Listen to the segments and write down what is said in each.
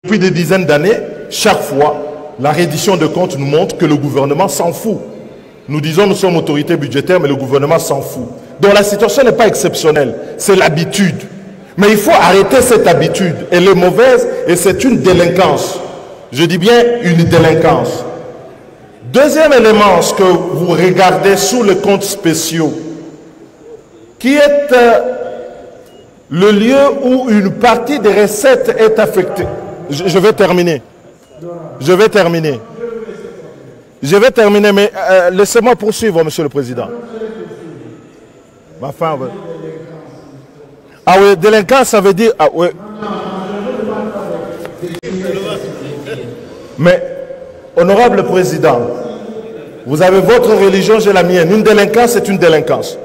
Depuis des dizaines d'années, chaque fois, la reddition de comptes nous montre que le gouvernement s'en fout. Nous disons nous sommes autorité budgétaire, mais le gouvernement s'en fout. Donc la situation n'est pas exceptionnelle, c'est l'habitude. Mais il faut arrêter cette habitude. Elle est mauvaise et c'est une délinquance. Je dis bien une délinquance. Deuxième élément, ce que vous regardez sous les comptes spéciaux, qui est le lieu où une partie des recettes est affectée. Je vais terminer. Je vais terminer, mais laissez-moi poursuivre, Monsieur le Président. Ma fin, ouais. Ah oui, délinquance, ça veut dire... Ah oui. Mais, honorable Président, vous avez votre religion, j'ai la mienne. Une délinquance, c'est une délinquance.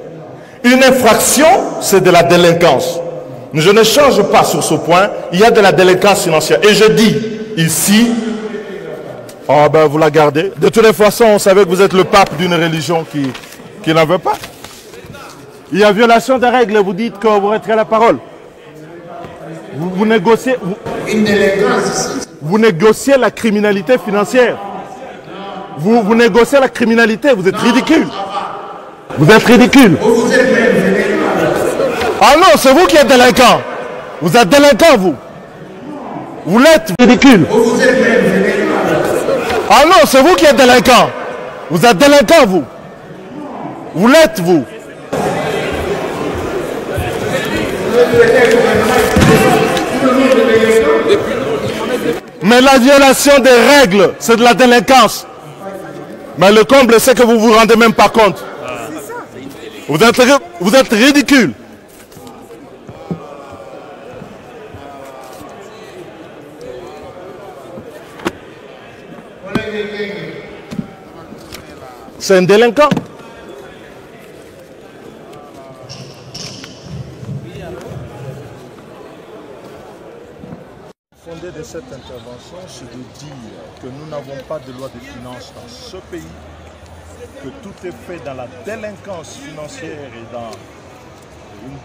Une infraction, c'est de la délinquance. Je ne change pas sur ce point. Il y a de la délinquance financière. Et je dis ici... Oh ben vous la gardez. De toutes les façons, on savait que vous êtes le pape d'une religion qui n'en veut pas. Il y a violation des règles, vous dites que vous retirez la parole. Vous négociez... Vous négociez la criminalité financière. Vous négociez la criminalité, vous êtes ridicule. Vous êtes ridicule. Ah non, c'est vous qui êtes délinquant. Vous êtes délinquant, vous. Vous l'êtes ridicule. Ah non, c'est vous qui êtes délinquant. Vous êtes délinquant, vous. Vous l'êtes, vous. Mais la violation des règles, c'est de la délinquance. Mais le comble, c'est que vous ne vous rendez même pas compte. Vous êtes ridicule. C'est un délinquant. Le fondé de cette intervention, c'est de dire que nous n'avons pas de loi de finances dans ce pays, que tout est fait dans la délinquance financière et dans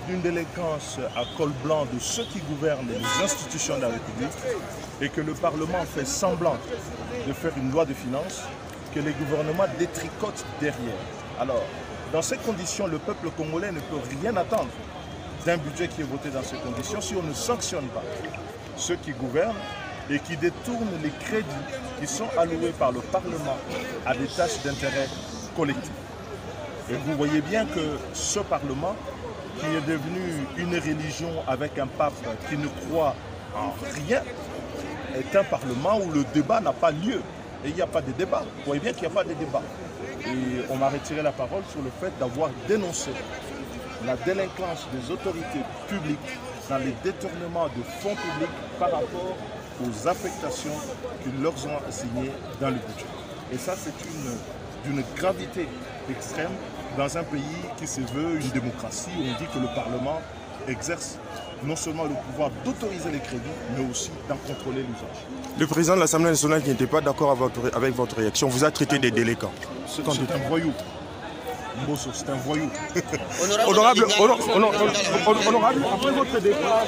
une délinquance à col blanc de ceux qui gouvernent les institutions de la République et que le Parlement fait semblant de faire une loi de finances que les gouvernements détricotent derrière. Alors, dans ces conditions, le peuple congolais ne peut rien attendre d'un budget qui est voté dans ces conditions si on ne sanctionne pas ceux qui gouvernent et qui détournent les crédits qui sont alloués par le Parlement à des tâches d'intérêt collectif. Et vous voyez bien que ce Parlement, qui est devenu une religion avec un pape qui ne croit en rien, est un Parlement où le débat n'a pas lieu. Et il n'y a pas de débat. Vous voyez bien qu'il n'y a pas de débat. Et on m'a retiré la parole sur le fait d'avoir dénoncé la délinquance des autorités publiques dans les détournements de fonds publics par rapport aux affectations qu'ils leur ont assignées dans le budget. Et ça, c'est d'une gravité extrême dans un pays qui se veut une démocratie où on dit que le Parlement exerce non seulement le pouvoir d'autoriser les crédits, mais aussi d'en contrôler l'usage. Le président de l'Assemblée nationale qui n'était pas d'accord avec votre réaction vous a traité des délinquants. C'est un voyou. Mbosso, c'est un voyou. Honorable, après votre départ...